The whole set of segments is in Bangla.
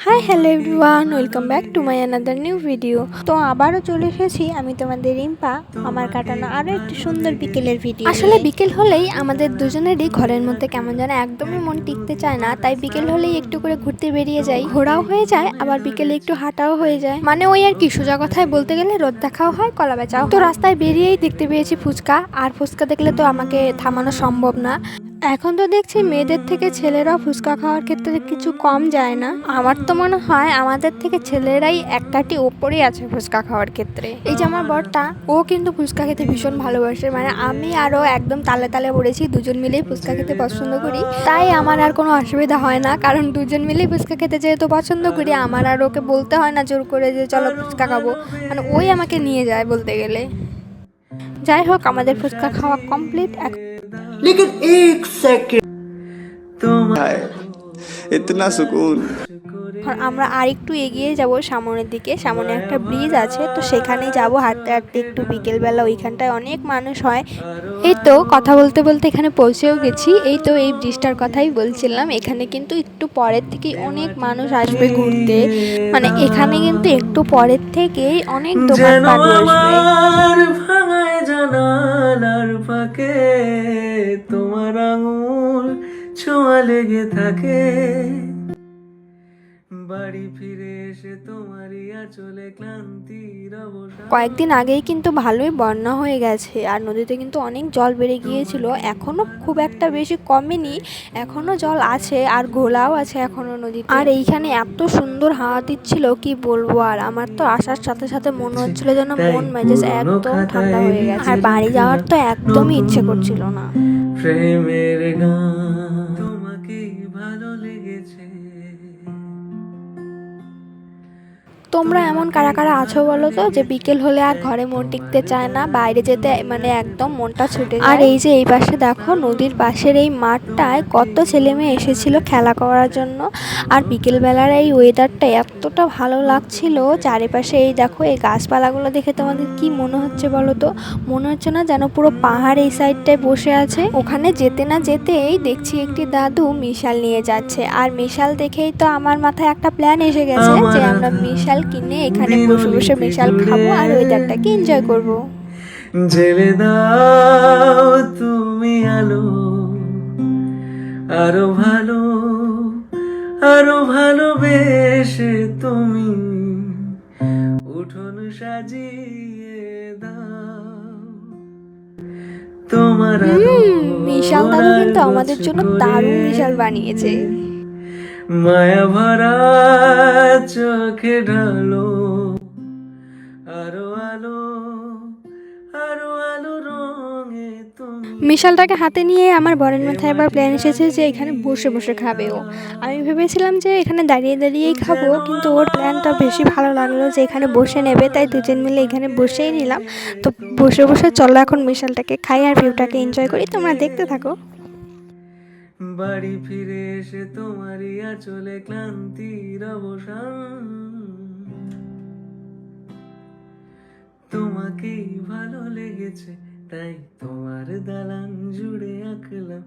Hi hello everyone, welcome back to my another new video. তো আবারও চলে এসেছি আমি তোমাদের রিম্পা, আমার কাটানো আরও একটি সুন্দর বিকেলের ভিডিও। আসলে বিকেল হলেই আমাদের দুজনেরই ঘরের মধ্যে কেমন যেন একদমই মন টিকতে চায় না, তাই বিকেল হলেই একটু করে ঘুরতে বেরিয়ে যাই। ঘোরাও হয়ে যায়, আবার বিকেলে একটু হাঁটাও হয়ে যায়। মানে ওই আর কি, সোজা কথায় বলতে গেলে রোদ দেখাও হয়, কলা বেচাও। তো রাস্তায় বেরিয়েই দেখতে পেয়েছি ফুচকা, আর ফুচকা দেখলে তো আমাকে থামানো সম্ভব না। এখন তো দেখছি মেয়েদের থেকে ছেলেরাও ফুচকা খাওয়ার ক্ষেত্রে কিছু কম যায় না। আমার তো মনে হয় আমাদের থেকে ছেলেরাই একটাটি ওপরেই আছে ফুচকা খাওয়ার ক্ষেত্রে। এই যে আমার বরটা, ও কিন্তু ফুচকা খেতে ভীষণ ভালোবাসে। মানে আমি আরও একদম তালে তালে পড়েছি, দুজন মিলেই ফুচকা খেতে পছন্দ করি। তাই আমার আর কোনো অসুবিধা হয় না, কারণ দুজন মিলেই ফুচকা খেতে যেহেতু পছন্দ করি, আমার আর ওকে বলতে হয় না জোর করে যে চলো ফুচকা খাবো। মানে ওই আমাকে নিয়ে যায় বলতে গেলে। যাই হোক, আমাদের ফুচকা খাওয়া কমপ্লিট। लेकिन एक सेकंड इतना सुकून। আমরা আর একটু এগিয়ে যাব সামনের দিকে। সামনে একটা ব্রিজ আছে, তো সেখানেই যাব হাঁটতে হাঁটতে। একটু বিকেলবেলা ওইখানটায় অনেক মানুষ হয়। এই তো কথা বলতে বলতে এখানে পৌঁছেও গেছি। এই তো এই ব্রিজটার কথাই বলছিলাম। এখানে কিন্তু একটু পরের থেকেই অনেক মানুষ আসবে ঘুরতে। মানে এখানে কিন্তু একটু পরের থেকেই অনেক দোকানপাট বসবে। ভাঙায় জানালার ফাঁকে তোমার আঙুল ছোঁয়া লেগে থাকে বাড়ি ফিরে এসে তোমারই আঁচলে ক্লান্তির অবসান। কয়েকদিন আগেই কিন্তু ভালোই বন্যা হয়ে গেছে, আর নদীতে কিন্তু অনেক জল বেড়ে গিয়েছিল। এখনো খুব একটা বেশি কমেনি, এখনো জল আছে আর ঘোলাও আছে এখনো নদীতে। আর এইখানে এত সুন্দর হাওয়া দিচ্ছিল, কি বলবো। আর আমার তো আসার সাথে সাথে মনে হচ্ছিল যেন মন মেজাজ একদম ঠান্ডা হয়ে গেছে, আর বাড়ি যাওয়ার তো একদমই ইচ্ছে করছিল না। প্রেমের গান তোমাকে ভালো লেগেছে। তোমরা এমন কারা কারা আছো বলো তো, যে বিকেল হলে আর ঘরে মন টিকতে চায় না, বাইরে যেতে মানে একদম মনটা ছুটে যায়। আর এই যে এই পাশে দেখো, নদীর পাশের এই মাঠটায় কত ছেলে মেয়ে এসেছিল খেলা করার জন্য। আর বিকেলবেলার এই ওয়েদারটা এতটা ভালো লাগছিল। চারিপাশে এই দেখো, এই গাছপালাগুলো দেখে তোমাদের কি মনে হচ্ছে বলো তো? মনে হচ্ছে না যেন পুরো পাহাড় এই সাইডটায় বসে আছে? ওখানে যেতে না যেতেই দেখছি একটি দাদু মিশাল নিয়ে যাচ্ছে, আর মিশাল দেখেই তো আমার মাথায় একটা প্ল্যান এসে গেছে যে আমরা মিশাল কিনে এখানে বসে বসে মিশাল খাবো আর ওয়েদারটাকে এনজয় করব। জেলে দাও তুমি আলো আরো ভালো আরো ভালোবেসে তুমি উঠোন সাজিয়ে দাও তোমার মিশাল দাদু কিন্তু আমাদের জন্য দারুণ মিশাল বানিয়েছে। মায়া ভরা চোখে ঢালো আরো আলো আরো আলো রঙে তুমি। মিশালটাকে হাতে নিয়ে আমার বরের মাথায় এবার প্ল্যান এসেছে যে এখানে বসে বসে খাবে ও। আমি ভেবেছিলাম যে এখানে দাঁড়িয়ে দাঁড়িয়েই খাবো, কিন্তু ওর প্ল্যানটা বেশি ভালো লাগলো যে এখানে বসে নেবে, তাই দুজন মিলে এখানে বসেই নিলাম। তো বসে বসে চলো এখন মিশালটাকে খাই আর ভিউটাকে এনজয় করি। তোমরা দেখতে থাকো। বাড়ি ফিরে এসে তোমারই আঁচলে ক্লান্তির অবসান তোমাকেই ভালো লেগেছে, তাই তোমার দালান জুড়ে আঁকলাম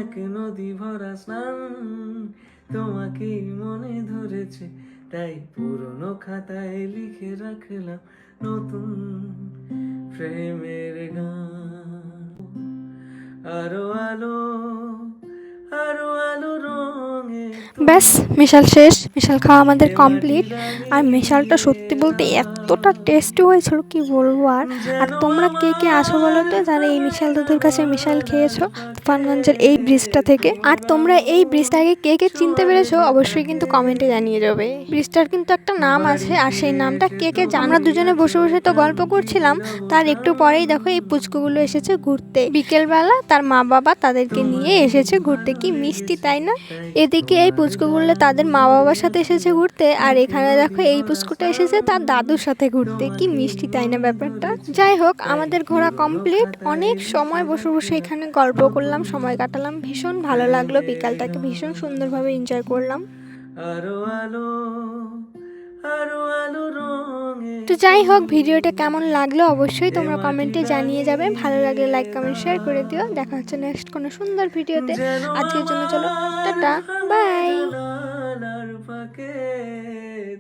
এক নদী ভরা স্নান। তোমাকেই মনে ধরেছে, তাই পুরনো খাতায় লিখে রাখলাম নতুন প্রেমের গান। আরো আলো আরো আলো রঙে। ব্যাস, মিশাল শেষ। মিশাল খাওয়া আমাদের কমপ্লিট। আর মিশালটা সত্যি বলতে এতটা টেস্টি হয়েছিল, কি বলবো। আর আর তোমরা কে কে আসো বলো তো যারা এই মিশাল দাদুর কাছে মিশাল খেয়েছো তুফানগঞ্জের এই ব্রিজটা থেকে? আর তোমরা এই ব্রিজটাকে কে কে চিনতে পেরেছো অবশ্যই কিন্তু কমেন্টে জানিয়ে যাবে। ব্রিজটার কিন্তু একটা নাম আছে, আর সেই নামটা কে কে জানো? আমরা দুজনে বসে বসে তো গল্প করছিলাম, তার একটু পরেই দেখো এই পুচকুগুলো এসেছে ঘুরতে। বিকেলবেলা তার মা বাবা তাদেরকে নিয়ে এসেছে ঘুরতে। কি মিষ্টি তাই না? এদিকে এই পুচকুগুলো তাদের মা বাবার সাথে এসেছে ঘুরতে, আর এখানে দেখো এই পুচকুটা এসেছে তার দাদুর সাথে ঘুরতে। কি মিষ্টি তাই না ব্যাপারটা? যাই হোক, আমাদের ঘোরা কমপ্লিট। অনেক সময় বসে বসে এখানে গল্প করলাম, সময় কাটালাম, ভীষণ ভালো লাগলো। বিকালটাকে ভীষণ সুন্দরভাবে এনজয় করলাম। আরো আলো আরো আলো রঙে। তো যাই হোক, ভিডিওটা কেমন লাগলো অবশ্যই তোমরা কমেন্টে জানিয়ে যাবে। ভালো লাগলে লাইক কমেন্ট শেয়ার করে দিও। দেখা হচ্ছে নেক্সট কোনো সুন্দর ভিডিওতে। আজকের জন্য চলো টাটা, বাই। তোকে